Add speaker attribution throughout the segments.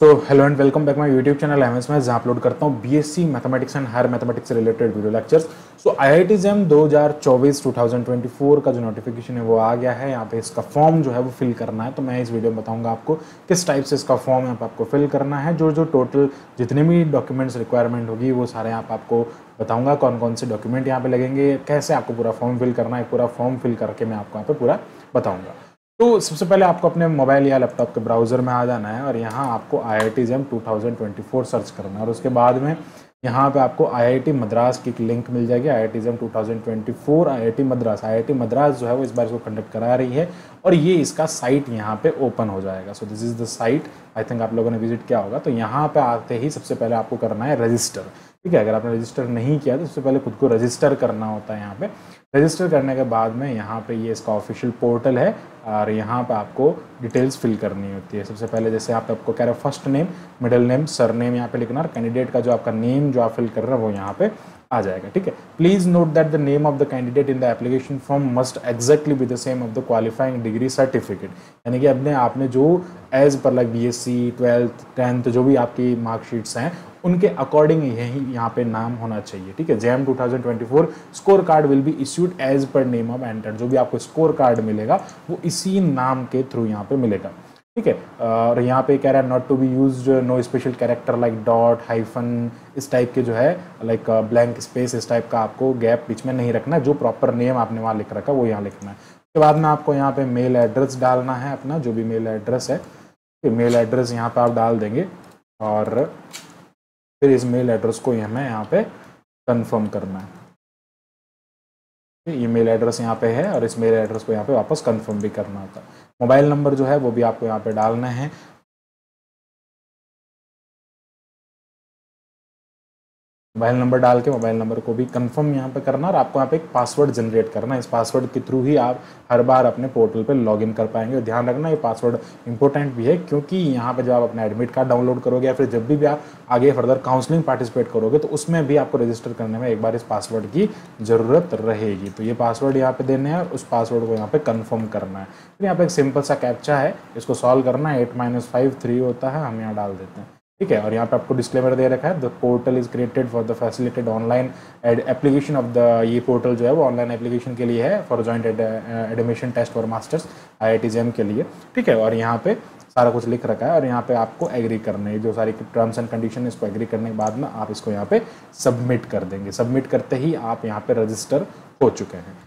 Speaker 1: तो hello and welcome back my YouTube channel MS maths, जहां upload करता हूं BSc mathematics and higher mathematics से related video lectures. So IIT JAM 2024 का जो नोटिफिकेशन है वो आ गया है। यहाँ पे इसका फॉर्म जो है वो फिल करना है, तो मैं इस वीडियो में बताऊंगा आपको किस टाइप से इसका फॉर्म यहाँ पे आपको फिल करना है। जो जो टोटल जितने भी डॉक्यूमेंट्स रिक्वायरमेंट होगी वो सारे यहाँ पे आपको बताऊंगा, कौन कौन से डॉक्यूमेंट यहाँ पे लगेंगे, कैसे आपको पूरा फॉर्म फिल करना है। पूरा फॉर्म फिल करके मैं आपको यहाँ पे पूरा बताऊंगा। तो सबसे पहले आपको अपने मोबाइल या लैपटॉप के ब्राउज़र में आ जाना है और यहाँ आपको IIT JEM 2024 सर्च करना है और उसके बाद में यहाँ पे आपको IIT मद्रास की एक लिंक मिल जाएगी। IIT JEM 2024 IIT मद्रास जो है वो इस बार इसको कंडक्ट करा रही है और ये इसका साइट यहाँ पे ओपन हो जाएगा। So this is the site, I think आप लोगों ने विजिट किया होगा। तो यहाँ पे आते ही सबसे पहले आपको करना है रजिस्टर। ठीक है, अगर आपने रजिस्टर नहीं किया तो सबसे पहले खुद को रजिस्टर करना होता है। यहाँ पे रजिस्टर करने के बाद में यहाँ पे ये इसका ऑफिशियल पोर्टल है और यहाँ पे आपको डिटेल्स फिल करनी होती है। सबसे पहले जैसे यहाँ पे आपको कह रहे हैं first name, middle name, sir name यहाँ पे लिखना और कैंडिडेट का जो आपका नेम जो आप फिल कर रहे हैं वो यहाँ पे आ जाएगा। ठीक है, please note that the name of the candidate in the application form must exactly be the same of the qualifying degree certificate. यानी कि अपने आपने जो as per like BSc 12th 10th जो भी आपकी मार्कशीट्स हैं उनके अकॉर्डिंग यही यहाँ पे नाम होना चाहिए। ठीक है, JEM 2024 score card will be issued as per name of enter. जो भी आपको स्कोर कार्ड मिलेगा वो इसी नाम के थ्रू यहाँ पे मिलेगा। ठीक है, और यहाँ पे कह रहा है not to be used no special character like dot, hyphen, इस टाइप के जो है लाइक ब्लैंक स्पेस, इस टाइप का आपको गैप बीच में नहीं रखना है। जो प्रॉपर नेम आपने वहाँ लिख रखा है वो यहाँ लिखना है। उसके बाद में आपको यहाँ पे मेल एड्रेस डालना है, अपना जो भी मेल एड्रेस है। मेल एड्रेस यहाँ पे आप डाल देंगे और फिर इस मेल एड्रेस को हमें यहाँ पे कंफर्म करना है। ये मेल एड्रेस यहाँ पे है और इस मेल एड्रेस को यहाँ पे वापस कंफर्म भी करना होता है। मोबाइल नंबर जो है वो भी आपको यहाँ पे डालना है। मोबाइल नंबर डाल के मोबाइल नंबर को भी कंफर्म यहाँ पे करना और आपको यहाँ पे एक पासवर्ड जनरेट करना है। इस पासवर्ड के थ्रू ही आप हर बार अपने पोर्टल पे लॉगिन कर पाएंगे। ध्यान रखना ये पासवर्ड इंपॉर्टेंट भी है, क्योंकि यहाँ पे जब आप अपना एडमिट कार्ड डाउनलोड करोगे या फिर जब भी आप आगे फर्दर काउंसलिंग पार्टिसिपेट करोगे तो उसमें भी आपको रजिस्टर करने में एक बार इस पासवर्ड की ज़रूरत रहेगी। तो ये पासवर्ड यहाँ पे देने हैं और उस पासवर्ड को यहाँ पे कन्फर्म करना है। फिर यहाँ पे एक सिंपल सा कैप्चा है, इसको सॉल्व करना है। 8 - 5 3 होता है, हम यहाँ डाल देते हैं। ठीक है, और यहाँ पे आपको डिस्क्लेमर दे रखा है the portal is created for the facilitated online application of the, ये पोर्टल जो है वो ऑनलाइन एप्लीकेशन के लिए है for joint admission test for masters IIT JEM के लिए। ठीक है, और यहाँ पे सारा कुछ लिख रखा है और यहाँ पे आपको एग्री करना है। जो सारी टर्म्स एंड कंडीशन इसको एग्री करने के बाद में आप इसको यहाँ पे सबमिट कर देंगे। सबमिट करते ही आप यहाँ पे रजिस्टर हो चुके हैं।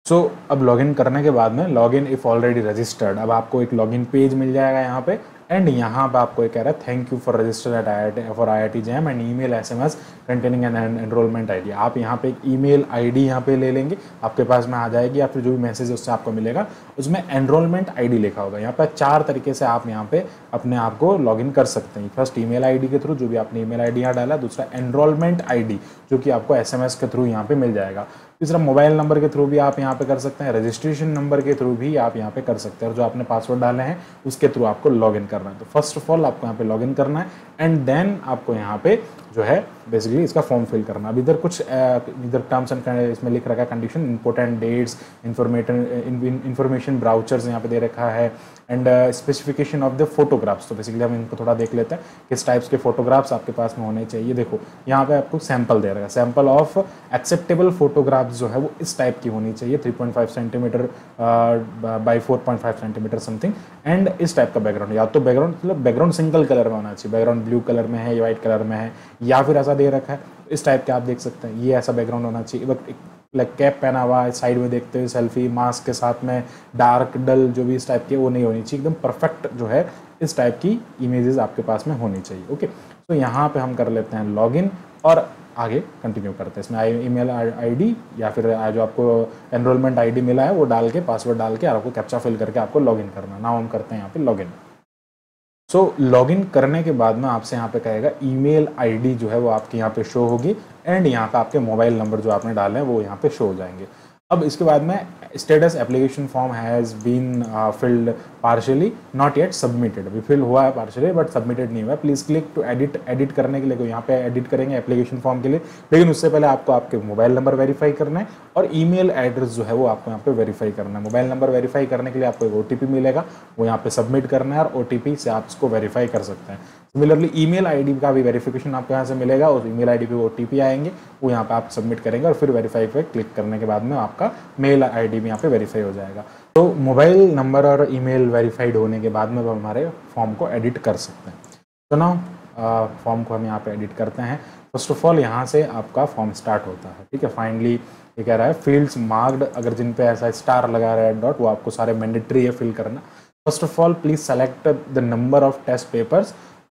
Speaker 1: सो अब लॉगिन करने के बाद में लॉगिन इफ ऑलरेडी रजिस्टर्ड, अब आपको एक लॉगिन पेज मिल जाएगा यहाँ पे एंड यहाँ पे आपको एक कह रहा है thank you for register eight IIT JEM and email SMS containing N enrolment ID। आप यहाँ पे एक ईमेल ID यहाँ पे ले लेंगे, आपके पास में आ जाएगी या फिर जो भी मैसेज है उससे आपको मिलेगा, उसमें एनरोलमेंट ID लिखा होगा। यहाँ पे 4 तरीके से आप यहाँ पे अपने आप को लॉगिन कर सकते हैं। फर्स्ट ईमेल ID के थ्रू, जो भी आपने ईमेल ID यहाँ डाला। दूसरा एनरोलमेंट ID जो कि आपको SMS के थ्रू यहाँ पे मिल जाएगा। तीसरा मोबाइल नंबर के थ्रू भी आप यहाँ पे कर सकते हैं। रजिस्ट्रेशन नंबर के थ्रू भी आप यहाँ पे कर सकते हैं और जो आपने पासवर्ड डाले हैं उसके थ्रू आपको लॉगिन करना है। तो फर्स्ट ऑफ ऑल आपको यहाँ पे लॉगिन करना है एंड देन आपको यहाँ पे जो है बेसिकली इसका फॉर्म फिल करना। अब इधर कुछ इधर टर्म्स एंड इसमें लिख रखा है condition, important dates, information brochures यहाँ पे दे रखा है and specification of the photographs. तो बेसिकली हम इनको थोड़ा देख लेते हैं किस टाइप्स के फोटोग्राफ्स आपके पास में होने चाहिए। देखो यहाँ पे आपको सैंपल दे रखा है, सैंपल ऑफ एक्सेप्टेबल फोटोग्राफ्स जो है वो इस टाइप की होनी चाहिए, 3.5 centimetre by 4.5 centimetre something and इस टाइप का बैकग्राउंड। या तो बैकग्राउंड मतलब बैकग्राउंड सिंगल कलर में होना चाहिए, बैकग्राउंड ब्लू कलर में है या व्हाइट कलर में है या फिर ऐसा दे रखा है इस टाइप के आप देख सकते हैं। ये ऐसा बैकग्राउंड होना चाहिए। लाइक कैप पहना हुआ है, साइड में देखते हुए सेल्फी, मास्क के साथ में डार्क डल जो भी इस टाइप की वो नहीं होनी चाहिए। एकदम परफेक्ट जो है इस टाइप की इमेजेस आपके पास में होनी चाहिए। ओके, तो यहाँ पे हम कर लेते हैं लॉगिन और आगे कंटिन्यू करते हैं। इसमें ईमेल ID या फिर जो आपको एनरोलमेंट ID मिला है वो डाल के, पासवर्ड डाल के आपको कैप्चा फिल करके आपको लॉगिन करना। नाउ हम करते हैं यहाँ पे लॉगिन। सो लॉगिन करने के बाद में आपसे यहाँ पे कहेगा ईमेल ID जो है वो आपके यहाँ पे शो होगी एंड यहाँ पे आपके मोबाइल नंबर जो आपने डाले हैं वो यहाँ पे शो हो जाएंगे। अब इसके बाद में status application form has been filled partially not yet submitted. अभी फिल हुआ है पार्शियली बट सबमिटेड नहीं हुआ है। प्लीज़ क्लिक टू एडिट करने के लिए यहाँ पे एडिट करेंगे एप्लीकेशन फॉर्म के लिए, लेकिन उससे पहले आपको आपके मोबाइल नंबर वेरीफाई करना है और ईमेल एड्रेस जो है वो आपको यहाँ पे वेरीफाई करना है। मोबाइल नंबर वेरीफाई करने के लिए आपको एक OTP मिलेगा, वो यहाँ पे सबमिट करना है और OTP से आप इसको वेरीफाई कर सकते हैं। सिमिलरली ईमेल आईडी का भी वेरिफिकेशन आपको यहाँ से मिलेगा, उस ईमेल आईडी पे ओटीपी आएंगे, वो यहाँ पे आप सबमिट करेंगे और फिर वेरीफाई पे क्लिक करने के बाद में आपका मेल आईडी भी यहाँ पे वेरीफाई हो जाएगा। तो मोबाइल नंबर और ईमेल वेरीफाइड होने के बाद में हमारे फॉर्म को एडिट कर सकते हैं। तो ना फॉर्म को हम यहाँ पे एडिट करते हैं। फर्स्ट ऑफ ऑल यहाँ से आपका फॉर्म स्टार्ट होता है, ठीक है। फाइनली ये कह रहा है फील्ड्स मार्क्ड, अगर जिन पे ऐसा स्टार लगा रहा है डॉट, वो आपको सारे मैंडेटरी है फिल करना। First of all please select the number of test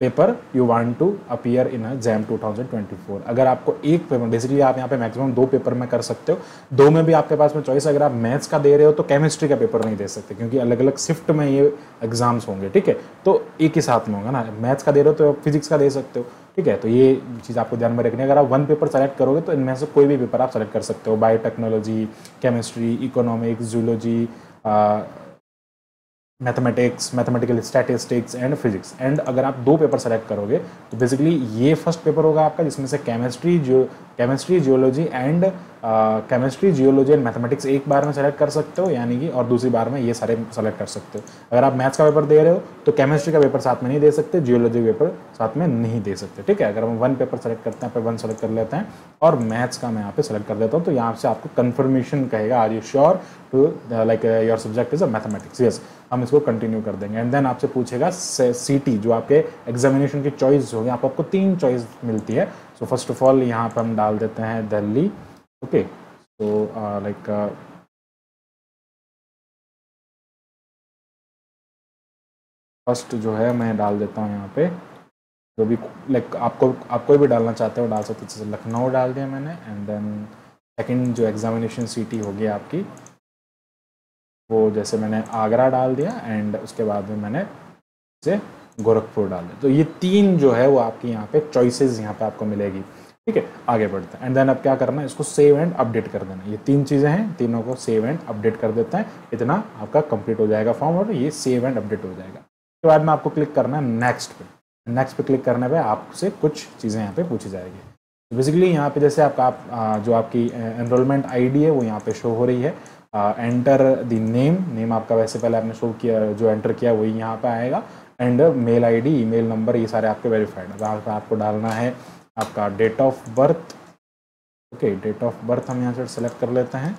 Speaker 1: paper you want to appear in JAM 2024। अगर आपको एक पेपर, बेसिकली आप यहाँ पे मैक्सिमम 2 पेपर में कर सकते हो, 2 में भी आपके पास में चॉइस। अगर आप मैथ्स का दे रहे हो तो केमिस्ट्री का पेपर नहीं दे सकते, क्योंकि अलग अलग शिफ्ट में ये एग्जाम्स होंगे, ठीक है। तो एक ही साथ में होगा ना, मैथ्स का दे रहे हो तो फिजिक्स का दे सकते हो, ठीक है। तो ये चीज़ आपको ध्यान में रखनी है। अगर आप 1 पेपर सेलेक्ट करोगे तो इनमें से कोई भी पेपर आप सेलेक्ट कर सकते हो, biotechnology, chemistry, economics, zoology, mathematics, mathematical statistics and physics. And अगर आप 2 पेपर सेलेक्ट करोगे तो बेसिकली ये फर्स्ट पेपर होगा आपका, जिसमें से केमिस्ट्री, जियोलॉजी एंड मैथमेटिक्स एक बार में सेलेक्ट कर सकते हो, यानी कि, और दूसरी बार में ये सारे सेलेक्ट कर सकते हो। अगर आप मैथ्स का पेपर दे रहे हो तो केमिस्ट्री का पेपर साथ में नहीं दे सकते, जियोलॉजी का पेपर साथ में नहीं दे सकते, ठीक है। अगर हम 1 पेपर सेलेक्ट करते हैं, 1 सेलेक्ट कर लेते हैं और मैथ्स का मैं यहाँ पे सेलेक्ट कर देता हूँ, तो यहाँ से आपको कन्फर्मेशन कहेगा, are you sure to like your subject is a mathematics, yes, हम इसको कंटिन्यू कर देंगे। एंड देन आपसे पूछेगा सीटी, जो आपके एग्जामिनेशन की चॉइस होगी, आपको 3 चॉइस मिलती है। सो फर्स्ट ऑफ ऑल यहाँ पर हम डाल देते हैं Delhi, okay. So like first जो है मैं डाल देता हूँ यहाँ पे, जो भी लाइक आप कोई भी डालना चाहते हो डाल सकते हो। जैसे लखनऊ डाल दिया मैंने। एंड देन सेकंड जो एग्जामिनेशन सिटी होगी आपकी, वो जैसे मैंने आगरा डाल दिया। एंड उसके बाद में मैंने से गोरखपुर डाल दिया। तो ये 3 जो है वो आपकी यहाँ पे चॉइसेस यहाँ पे आपको मिलेगी, ठीक है। आगे बढ़ते हैं। एंड देन अब क्या करना है, इसको सेव एंड अपडेट कर देना। ये 3 चीज़ें हैं, तीनों को सेव एंड अपडेट कर देते हैं। इतना आपका कंप्लीट हो जाएगा फॉर्म और ये सेव एंड अपडेट हो जाएगा। उसके बाद में आपको क्लिक करना है नेक्स्ट पे। नेक्स्ट पे क्लिक करने पे आपसे कुछ चीज़ें यहाँ पे पूछी जाएगी। बेसिकली यहाँ पे जैसे आपका जो आपकी एनरोलमेंट आईडी है वो यहाँ पे शो हो रही है। एंटर द नेम आपका वैसे पहले आपने शो किया, जो एंटर किया वही यहाँ पे आएगा। And mail ID, email number, ये सारे आपके वेरीफाइड। अब आपको डालना है आपका date of birth, okay. Date of birth हम यहाँ से सेलेक्ट कर लेते हैं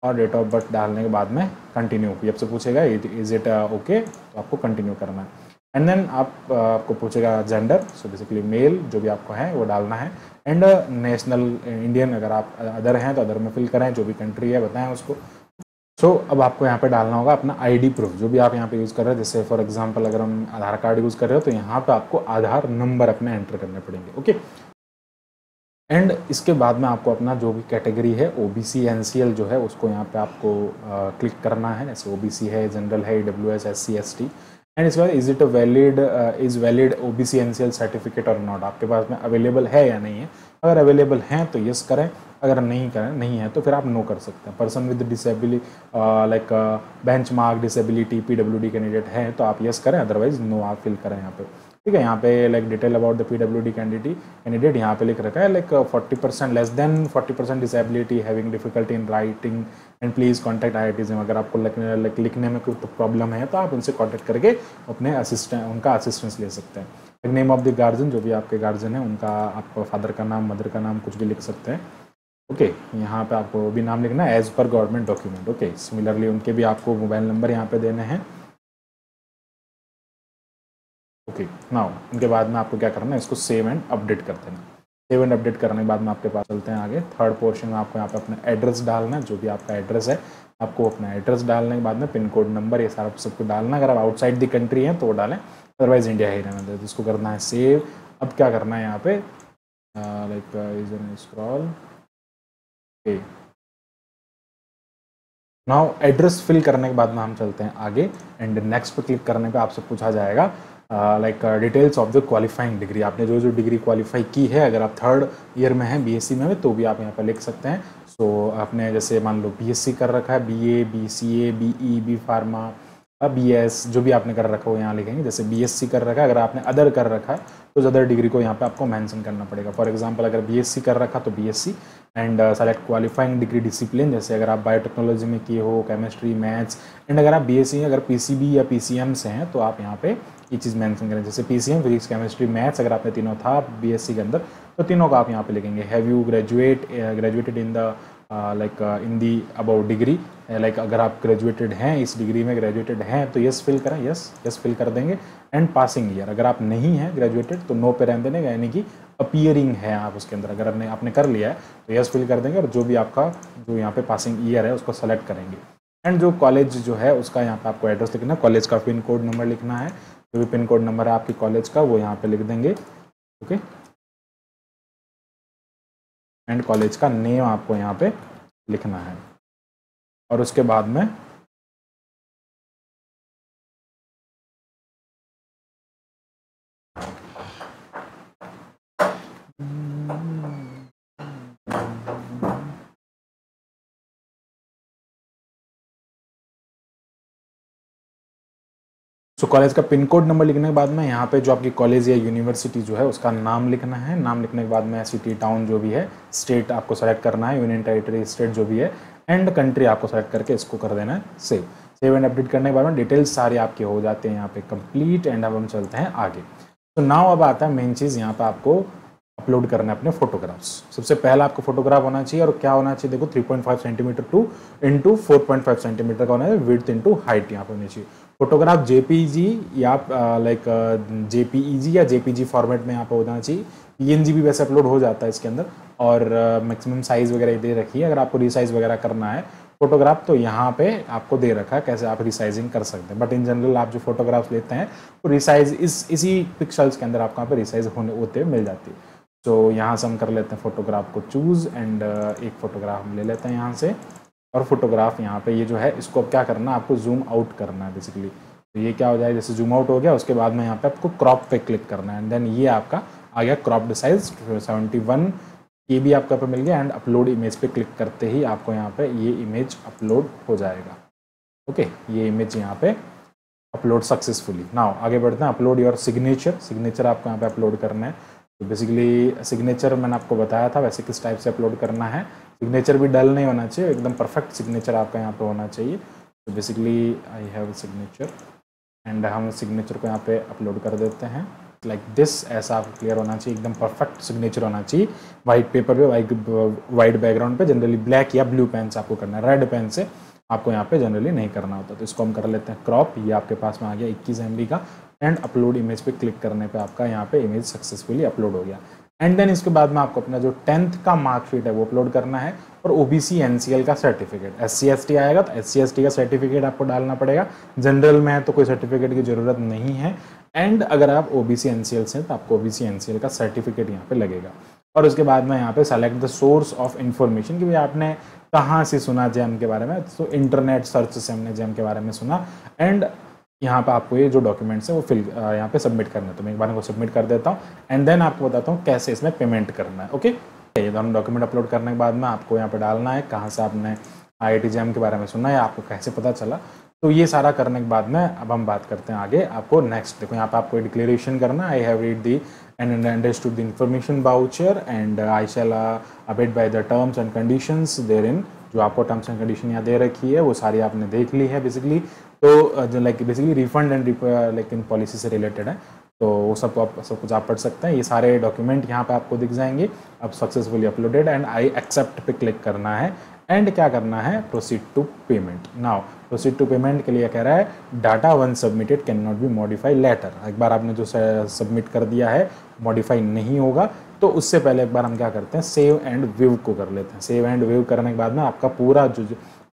Speaker 1: और डेट ऑफ बर्थ डालने के बाद में कंटिन्यू, आपसे पूछेगा इज इट ओके, तो आपको कंटिन्यू करना है। एंड देन आपको पूछेगा जेंडर, सो बेसिकली मेल जो भी आपको है वो डालना है। एंड नेशनल इंडियन, अगर आप अदर हैं तो अदर में फिल करें, जो भी कंट्री है बताएं उसको। सो अब आपको यहाँ पे डालना होगा अपना आईडी प्रूफ, जो भी आप यहाँ पे यूज़ कर रहे हैं। जैसे फॉर एग्जांपल अगर हम आधार कार्ड यूज़ कर रहे हो तो यहाँ पे आपको आधार नंबर अपने एंटर करने पड़ेंगे, ओके। एंड इसके बाद में आपको अपना जो भी कैटेगरी है, ओबीसी एनसीएल जो है उसको यहाँ पे आपको क्लिक करना है। जैसे ओबीसी है, जनरल है, ईडब्ल्यूएस, एससी, एसटी। एंड इसके बाद is it valid OBC NCL certificate और नॉट, आपके पास में अवेलेबल है या नहीं है। अगर अवेलेबल हैं तो यस करें, अगर नहीं है तो फिर आप नो कर सकते हैं। Person with disability like bench mark disability PWD candidate है तो आप यस करें, अदरवाइज नो आप फिल करें यहाँ पे, ठीक है। यहाँ पे like detail about the PWD candidate यहाँ पे लिख रखा है, like 40% less than 40% disability, having difficulty in writing and please contact IITs। अगर आपको लिखने में कोई प्रॉब्लम है तो आप उनसे कॉन्टैक्ट करके अपने उनका असिस्टेंस ले सकते हैं। नेम ऑफ द गार्जियन, जो भी आपके गार्जियन है उनका, आप फादर का नाम, मदर का नाम कुछ भी लिख सकते हैं, ओके। यहाँ पे आपको भी नाम लिखना है as per government document, okay. Similarly उनके भी आपको मोबाइल नंबर यहाँ पे देने हैं, ओके। नाउ उनके बाद में आपको क्या करना है, इसको सेव एंड अपडेट कर देना। सेव एंड अपडेट करने के बाद में आपके पास चलते हैं आगे। थर्ड पोर्शन में आपको यहाँ पे अपना एड्रेस डालना है, जो भी आपका एड्रेस है आपको अपना एड्रेस डालने के बाद में पिन कोड नंबर ये सारा सबको डालना है। अगर आप आउटसाइड द कंट्री हैं तो वो डालें, अदरवाइज इंडिया ही रहना है। इसको करना है सेव। अब क्या करना है यहाँ पे, like scroll, okay. Now address fill करने के बाद में हम चलते हैं आगे। एंड नेक्स्ट पे क्लिक करने पे आपसे पूछा जाएगा like details of the qualifying degree. आपने जो डिग्री क्वालिफाई की है, अगर आप 3rd ईयर में हैं, बीएससी में तो भी आप यहाँ पर लिख सकते हैं। सो आपने जैसे मान लो बीएससी कर रखा है, BA, BCA, BE, B pharma, BS, जो भी आपने कर रखा हो यहाँ लिखेंगे। जैसे बीएससी कर रखा है, अगर आपने अदर कर रखा है तो अदर डिग्री को यहाँ पे आपको मेंशन करना पड़ेगा। फॉर एग्जांपल अगर बीएससी कर रखा तो BSc. And select qualifying degree discipline, जैसे अगर आप बायोटेक्नोलॉजी में किए हो, केमिस्ट्री, मैथ्स। एंड अगर आप बीएससी अगर पीसीबी या पीसीएम से हैं तो आप यहाँ पे ये चीज़ मेंशन करें, जैसे पीसीएम, फिजिक्स, केमिस्ट्री, मैथ्स, अगर आपने तीनों था बीएससी के अंदर तो तीनों का आप यहाँ पे लिखेंगे। Have you graduated in the like in the about degree, like अगर आप ग्रेजुएटेड हैं, इस डिग्री में ग्रेजुएटेड हैं तो यस फिल करें, यस फिल कर देंगे। एंड पासिंग ईयर, अगर आप नहीं हैं ग्रेजुएटेड तो नो पे रहने देंगे, यानी कि अपीयरिंग है आप उसके अंदर, अगर आपने कर लिया है तो यस फिल कर देंगे, और जो भी आपका जो यहाँ पे पासिंग ईयर है उसको सेलेक्ट करेंगे। एंड जो कॉलेज जो है उसका यहाँ पे आपको एड्रेस लिखना है, कॉलेज का पिन कोड नंबर लिखना है, जो भी पिन कोड नंबर है आपकी कॉलेज का वो यहाँ पे लिख देंगे। ओके, एंड कॉलेज का नेम आपको यहाँ पे लिखना है, और उसके बाद में तो कॉलेज का पिन कोड नंबर लिखने के बाद में यहाँ पे जो आपकी कॉलेज या यूनिवर्सिटी जो है उसका नाम लिखना है। नाम लिखने के बाद में सिटी, टाउन जो भी है, स्टेट आपको सेलेक्ट करना है, यूनियन टेरिटरी, स्टेट जो भी है, एंड कंट्री आपको सेलेक्ट करके इसको कर देना है सेव एंड अपडेट करने के बाद में डिटेल्स सारे आपके हो जाते हैं यहाँ पे कंप्लीट। एंड अब हम चलते हैं आगे। तो नाउ अब आता है मेन चीज़, यहाँ पे आपको अपलोड करना है अपने फोटोग्राफ्स। सबसे पहला आपको फोटोग्राफ होना चाहिए, और क्या होना चाहिए देखो 3.5 सेंटीमीटर टू इंटू 4.5 सेंटीमीटर का होना है, विड्थ इंटू हाइट यहाँ पे होनी चाहिए। फोटोग्राफ जेपीजी या लाइक जेपीईजी या जेपीजी फॉर्मेट में यहाँ पे होना चाहिए। पीएनजी भी वैसे अपलोड हो जाता है इसके अंदर, और मैक्सिमम साइज़ वगैरह दे रखी है। अगर आपको रिसाइज वगैरह करना है फोटोग्राफ तो यहाँ पे आपको दे रखा है कैसे आप रिसाइजिंग कर सकते हैं, बट इन जनरल आप जो फोटोग्राफ्स लेते हैं वो रिसाइज इसी पिक्सल्स के अंदर आपको यहाँ पे रिसाइज होते मिल जाती है। तो यहाँ से हम कर लेते हैं फोटोग्राफ को चूज़, एंड एक फ़ोटोग्राफ हम ले लेते हैं यहाँ से, और फोटोग्राफ यहाँ पे ये जो है इसको अब क्या करना है, आपको जूम आउट करना है बेसिकली। तो ये क्या हो जाए, जैसे जूम आउट हो गया उसके बाद में यहाँ पे आपको क्रॉप पे क्लिक करना है, एंड देन ये आपका आ गया क्रॉप्ड साइज 71 KB आपका पे मिल गया। एंड अपलोड इमेज पे क्लिक करते ही आपको यहाँ पे ये इमेज अपलोड हो जाएगा। ओके, ये इमेज यहाँ पे अपलोड सक्सेसफुली। नाउ आगे बढ़ते हैं, अपलोड योर सिग्नेचर आपको यहाँ पे अपलोड करना है। तो बेसिकली सिग्नेचर मैंने आपको बताया था वैसे किस टाइप से अपलोड करना है। सिग्नेचर भी डल नहीं होना चाहिए, एकदम परफेक्ट सिग्नेचर आपका यहाँ पे होना चाहिए। तो basically I have signature, and हम सिग्नेचर को यहाँ पे अपलोड कर देते हैं लाइक दिस। ऐसा आपको क्लियर होना चाहिए, एकदम परफेक्ट सिग्नेचर होना चाहिए। वाइट पेपर पे, वाइट बैकग्राउंड पे, जनरली ब्लैक या ब्लू पेन से आपको करना है, रेड पेन से आपको यहाँ पे जनरली नहीं करना होता। तो इसको हम कर लेते हैं क्रॉप। ये आपके पास में आ गया 21 MB का, एंड अपलोड इमेज पे क्लिक करने पे आपका यहाँ पे इमेज सक्सेसफुली अपलोड हो गया। एंड देन इसके बाद में आपको अपना जो 10th का मार्कशीट है वो अपलोड करना है, और OBC NCL का सर्टिफिकेट। SC ST आएगा तो SC ST का सर्टिफिकेट आपको डालना पड़ेगा। जनरल में है तो कोई सर्टिफिकेट की ज़रूरत नहीं है। एंड अगर आप OBC NCL से तो आपको OBC NCL का सर्टिफिकेट यहाँ पे लगेगा। और उसके बाद में यहाँ पे select the source of information, कि भाई आपने कहाँ से सुना जैम के बारे में। तो इंटरनेट सर्च से हमने जैम के बारे में सुना। एंड यहाँ पे आपको ये जो डॉक्यूमेंट्स है वो यहाँ पे सबमिट करना है। तो मैं एक बार इनको सबमिट कर देता हूँ, एंड देन आपको बताता हूँ कैसे इसमें पेमेंट करना है। ओके, ये दोनों डॉक्यूमेंट अपलोड करने के बाद में आपको यहाँ पे डालना है कहाँ से आपने IIT जैम के बारे में सुना है, आपको कैसे पता चला। तो ये सारा करने के बाद में अब हम बात करते हैं आगे। आपको नेक्स्ट देखो यहाँ पे आपको डिक्लेरेशन करना है, I have read the and understood the information voucher and I shall abide by the terms and conditions therein. जो आपको टर्म्स एंड कंडीशन यहाँ दे रखी है वो सारी आपने देख ली है बेसिकली। तो जो like basically refund and like in policy से रिलेटेड है, तो वो सब कुछ आप पढ़ सकते हैं। ये सारे डॉक्यूमेंट यहाँ पे आपको दिख जाएंगे। अब successfully uploaded, and I accept पे क्लिक करना है। एंड क्या करना है, proceed to payment. Now proceed to payment के लिए कह रहा है data once submitted can not be modify later. एक बार आपने जो सबमिट कर दिया है मॉडिफाई नहीं होगा। तो उससे पहले एक बार हम क्या करते हैं, सेव एंड व्यू को कर लेते हैं। सेव एंड व्यू करने के बाद में आपका पूरा जो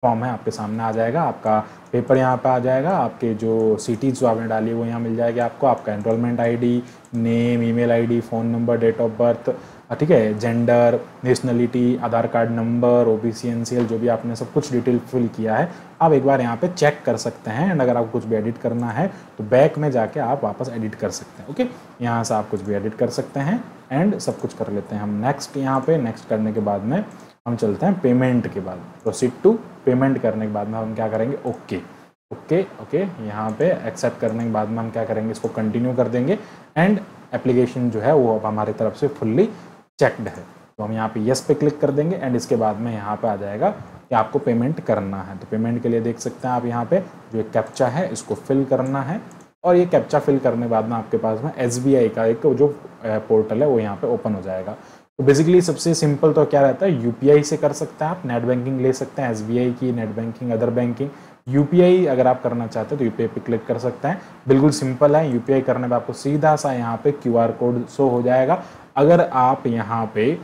Speaker 1: फॉर्म है आपके सामने आ जाएगा। आपका पेपर यहाँ पे आ जाएगा, आपके जो सिटीज़ जो आपने डाली है वो यहाँ मिल जाएगी आपको। आपका enrolment ID, name, email ID, phone number, date of birth, ठीक है, gender, nationality, Aadhaar card number, OBC NCL जो भी आपने सब कुछ डिटेल फिल किया है आप एक बार यहाँ पे चेक कर सकते हैं। एंड अगर आपको कुछ भी एडिट करना है तो बैक में जाके आप वापस एडिट कर सकते हैं। ओके, यहाँ से आप कुछ भी एडिट कर सकते हैं। एंड सब कुछ कर लेते हैं हम नेक्स्ट। यहाँ पे नेक्स्ट करने के बाद में हम चलते हैं पेमेंट के बाद। प्रोसीड टू पेमेंट करने के बाद में हम क्या करेंगे, ओके यहाँ पे एक्सेप्ट करने के बाद में हम क्या करेंगे, इसको कंटिन्यू कर देंगे। एंड एप्लीकेशन जो है वो अब हमारी तरफ से फुल्ली चेक्ड है। तो हम यहाँ पे यस पे क्लिक कर देंगे। एंड इसके बाद में यहाँ पे आ जाएगा कि आपको पेमेंट करना है। तो पेमेंट के लिए देख सकते हैं आप यहाँ पे जो कैप्चा है इसको फिल करना है, और ये कैप्चा फिल करने के बाद में आपके पास में SBI का एक जो पोर्टल है वो यहाँ पे ओपन हो जाएगा। तो बेसिकली सबसे सिंपल तो क्या रहता है, UPI से कर सकते हैं आप, नेट बैंकिंग ले सकते हैं, SBI की net banking, other banking. UPI अगर आप करना चाहते हैं तो UPI पे क्लिक कर सकते हैं, बिल्कुल सिंपल है। UPI करने पे आपको सीधा सा यहाँ पे QR कोड शो हो जाएगा। अगर आप यहाँ पे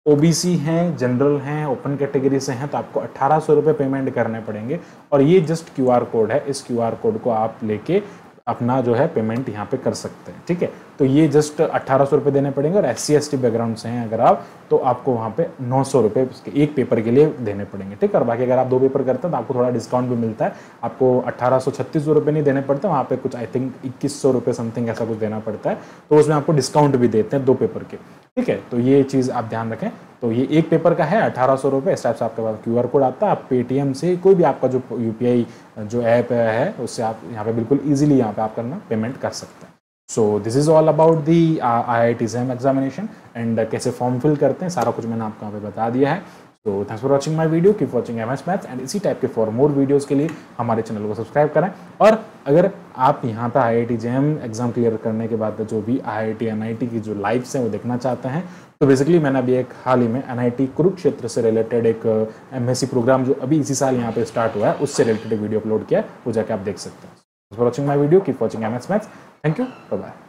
Speaker 1: OBC हैं, जनरल हैं, ओपन कैटेगरी से हैं तो आपको 1800 रुपये पेमेंट करने पड़ेंगे। और ये जस्ट QR कोड है, इस QR कोड को आप लेके अपना जो है पेमेंट यहाँ पे कर सकते हैं, ठीक है। तो ये जस्ट 1800 रुपये देने पड़ेंगे। और SC ST बैकग्राउंड से हैं अगर आप, तो आपको वहाँ पे 900 रुपये एक पेपर के लिए देने पड़ेंगे, ठीक है। और बाकी अगर आप 2 पेपर करते हैं तो आपको थोड़ा डिस्काउंट भी मिलता है, आपको 1836 रुपये नहीं देने पड़ते, वहाँ पे कुछ आई थिंक 2100 रुपये समथिंग ऐसा कुछ देना पड़ता है। तो उसमें आपको डिस्काउंट भी देते हैं 2 पेपर के, ठीक है। तो ये चीज़ आप ध्यान रखें। तो ये एक पेपर का है 1800 रुपये। इस टाइप से आपके पास QR कोड आता है, आप पेटीएम से कोई भी आपका जो UPI जो ऐप है उससे आप यहाँ पे बिल्कुल इजीली यहाँ पे आप करना पेमेंट कर सकते हैं। So this is all about the IIT JAM examination and कैसे फॉर्म फिल करते हैं, सारा कुछ मैंने आपको यहाँ पे बता दिया है। तो thanks for watching my video, keep watching MS maths and इसी टाइप के फॉर मोर वीडियोस के लिए हमारे चैनल को सब्सक्राइब करें। और अगर आप यहाँ पे IIT JAM एग्जाम क्लियर करने के बाद जो भी IIT NIT की जो लाइव्स हैं वो देखना चाहते हैं, तो बेसिकली मैंने अभी एक हाल ही में NIT कुरुक्षेत्र से रिलेटेड एक MSc प्रोग्राम जो अभी इसी साल यहाँ पे स्टार्ट हुआ है उससे रिलेटेड वीडियो अपलोड किया है, वो जाके आप देख सकते हैं। Thanks for watching my video, keep watching MS maths. Thank you, bye bye.